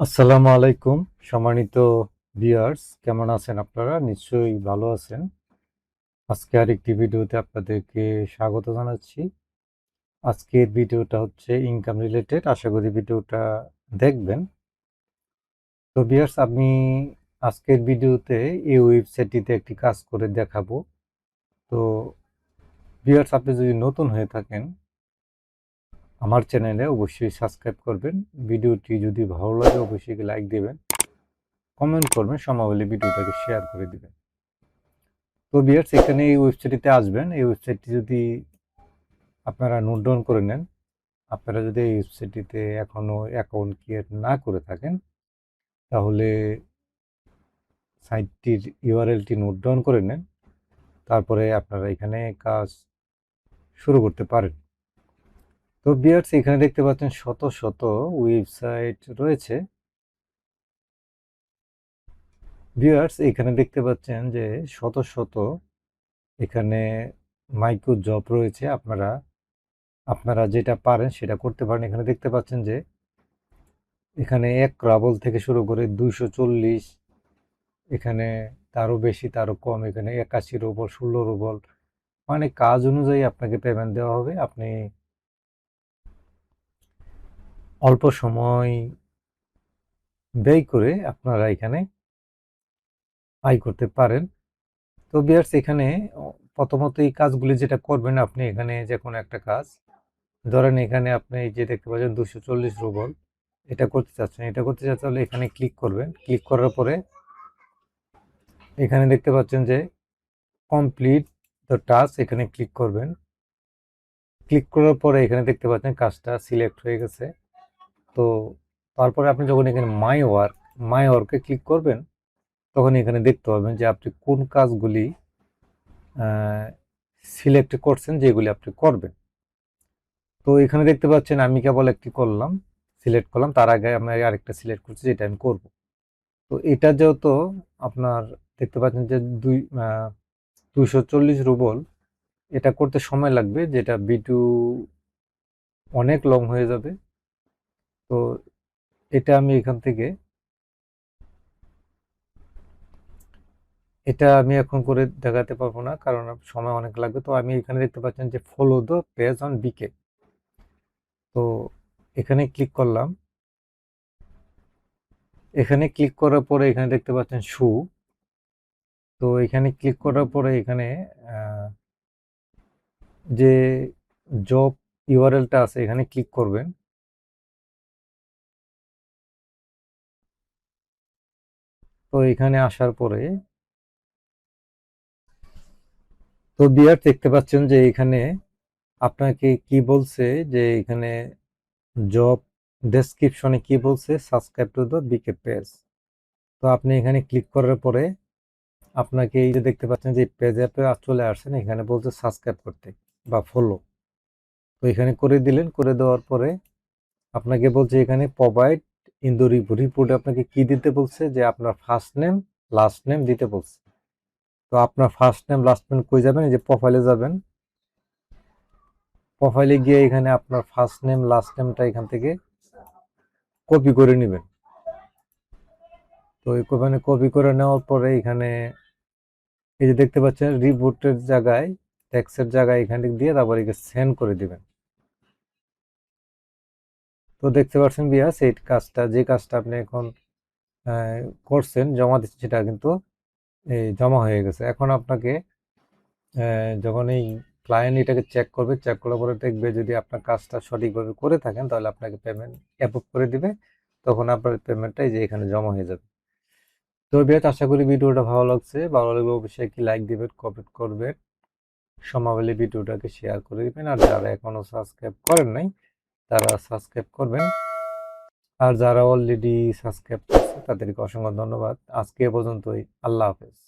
আসসালামু আলাইকুম সম্মানিত ভিউয়ার্স, কেমন আছেন আপনারা? নিশ্চয়ই ভালো আছেন। আজকে আরেকটি ভিডিওতে আপনাদেরকে স্বাগত জানাচ্ছি। আজকের ভিডিওটা হচ্ছে ইনকাম রিলেটেড। আশা করি ভিডিওটা দেখবেন। তো ভিউয়ার্স, আমি আজকের ভিডিওতে এই ওয়েবসাইটটিতে একটি কাজ করে দেখাবো। তো ভিউয়ার্স, আপনি যদি নতুন হয়ে থাকেন আমার চ্যানেলে অবশ্যই সাবস্ক্রাইব করবেন। ভিডিওটি যদি ভালো লাগে অবশ্যই লাইক দিবেন, কমেন্ট করবেন, সম্ভব হলে ভিডিওটাকে শেয়ার করে দিবেন। তো ভিউয়ার্স, এখানে এই ওয়েবসাইটটিতে আসবেন। এই ওয়েবসাইটটি যদি আপনারা নোট ডাউন করে নেন, আপনারা যদি এই ওয়েবসাইটটিতে এখনো অ্যাকাউন্ট ক্রিয়েট না করে থাকেন, তাহলে সাইটটির ইউআরএলটি নোট ডাউন করে নেন। তারপরে আপনারা এখানে কাজ শুরু করতে পারেন। তো ভিউয়ার্স, এখানে দেখতে পাচ্ছেন শত শত ওয়েবসাইট রয়েছে। ভিউয়ার্স, এখানে দেখতে পাচ্ছেন যে শত শত এখানে মাইক্রো জব রয়েছে। আপনারা যেটা পারেন সেটা করতে পারেন। এখানে দেখতে পাচ্ছেন যে এখানে এক রাবল থেকে শুরু করে 240, এখানে তারও বেশি তারও কম, এখানে 81 রুবল, 16 রুবল, মানে কাজ অনুযায়ী আপনাকে পেমেন্ট দেওয়া হবে। আপনি অল্প সময় ব্যয় করে আপনারা এখানে আয় করতে পারেন। তো ভিউয়ার্স, এখানে প্রথমত এই কাজগুলি যেটা করবেন, আপনি এখানে যে কোনো একটা কাজ ধরেন, এখানে আপনি এই যে দেখতে পাচ্ছেন 240 রুবল, এটা করতে চাচ্ছেন। তাহলে এখানে ক্লিক করবেন। ক্লিক করার পরে এখানে দেখতে পাচ্ছেন যে কমপ্লিট দ্য টাস্ক, এখানে ক্লিক করবেন। ক্লিক করার পরে এখানে দেখতে পাচ্ছেন কাজটা সিলেক্ট হয়ে গেছে। তো তারপরে আপনি যখন এখানে মাই ওয়ার্কে ক্লিক করবেন, তখন এখানে দেখতে পাবেন যে আপনি কোন কাজগুলি সিলেক্ট করছেন, যেগুলি আপনি করবেন। তো এখানে দেখতে পাচ্ছেন আমি কেবল একটি সিলেক্ট করলাম। তার আগে আমি আরেকটা সিলেক্ট করছি, যেটা আমি করব। তো এটা যেহেতু আপনার দেখতে পাচ্ছেন যে 240 রুবল, এটা করতে সময় লাগবে, যেটা ভিডিও অনেক লং হয়ে যাবে। তো এটা আমি এখান থেকে এটা আমি এখন করে দেখাতে পারবো না, কারণ সময় অনেক লাগবে। তো আমি এখানে দেখতে পাচ্ছেন যে ফলো দ্য পেজ অন বিকে, তো এখানে ক্লিক করলাম। এখানে ক্লিক করার পরে এখানে দেখতে পাচ্ছেন শু। তো এখানে ক্লিক করার পরে এখানে যে জব ইউআরএলটা আছে এখানে ক্লিক করবেন। তো এখানে আসার পরে তো বিয়ার দেখতে পাচ্ছেন যে এখানে আপনাকে কি বলছে, যে এখানে জব ডেসক্রিপশনে কি বলছে, subscribe to the BK page. তো আপনি এখানে ক্লিক করার পরে আপনাকে এই যে দেখতে পাচ্ছেন যে পেজ অ্যাপে চলে আসছেন, এখানে বলছে সাবস্ক্রাইব করতে বা ফলো। তো এখানে করে দিলেন। করে দেওয়ার পরে আপনাকে বলছে এখানে প্রোভাইড ইন দ্য রিপোর্টে আপনাকে কি দিতে বলছে, যে আপনার ফার্স্ট নেম লাস্ট নেম দিতে বলছে। তো আপনার ফার্স্ট নেম লাস্ট নেম কই যাবেন, এই যে প্রোফাইলে যাবেন। প্রোফাইলে গিয়ে এখানে আপনার ফার্স্ট নেম লাস্ট নেমটা এখান থেকে কপি করে নেবেন। তো এখানে কপি করে নেওয়ার পরে এখানে এই যে দেখতে পাচ্ছেন রিপোর্টের জায়গায়, ট্যাক্সের জায়গায় এখানে দিয়ে তারপর একে সেন্ড করে দিবেন। তো দেখতে পাচ্ছেন বিয়াস, এই কাজটা, যে কাজটা আপনি এখন করছেন, জমা দিচ্ছেন, সেটা কিন্তু এই জমা হয়ে গেছে। এখন আপনাকে যখন এই ক্লায়েন্ট এটাকে চেক করবে, চেক করার পরে দেখবে যদি আপনার কাজটা সঠিকভাবে করে থাকেন, তাহলে আপনাকে পেমেন্ট অ্যাপ্রুভ করে দিবে। তখন আপনার পেমেন্টটা এই যে এখানে জমা হয়ে যাবে। তো বিয়াস, আশা করি ভিডিওটা ভালো লাগছে। ভালো লাগলে অবশ্যই একটি লাইক দিবেন, কমেন্ট করবেন, সম্ভব হলে ভিডিওটাকে শেয়ার করে দিবেন। আর যারা এখনো সাবস্ক্রাইব করেন নাই, তারা সাবস্ক্রাইব করবেন। আর যারা অলরেডি সাবস্ক্রাইব করছে তাদেরকে অসংখ্য ধন্যবাদ। আজকে এ পর্যন্তই। আল্লাহ হাফেজ।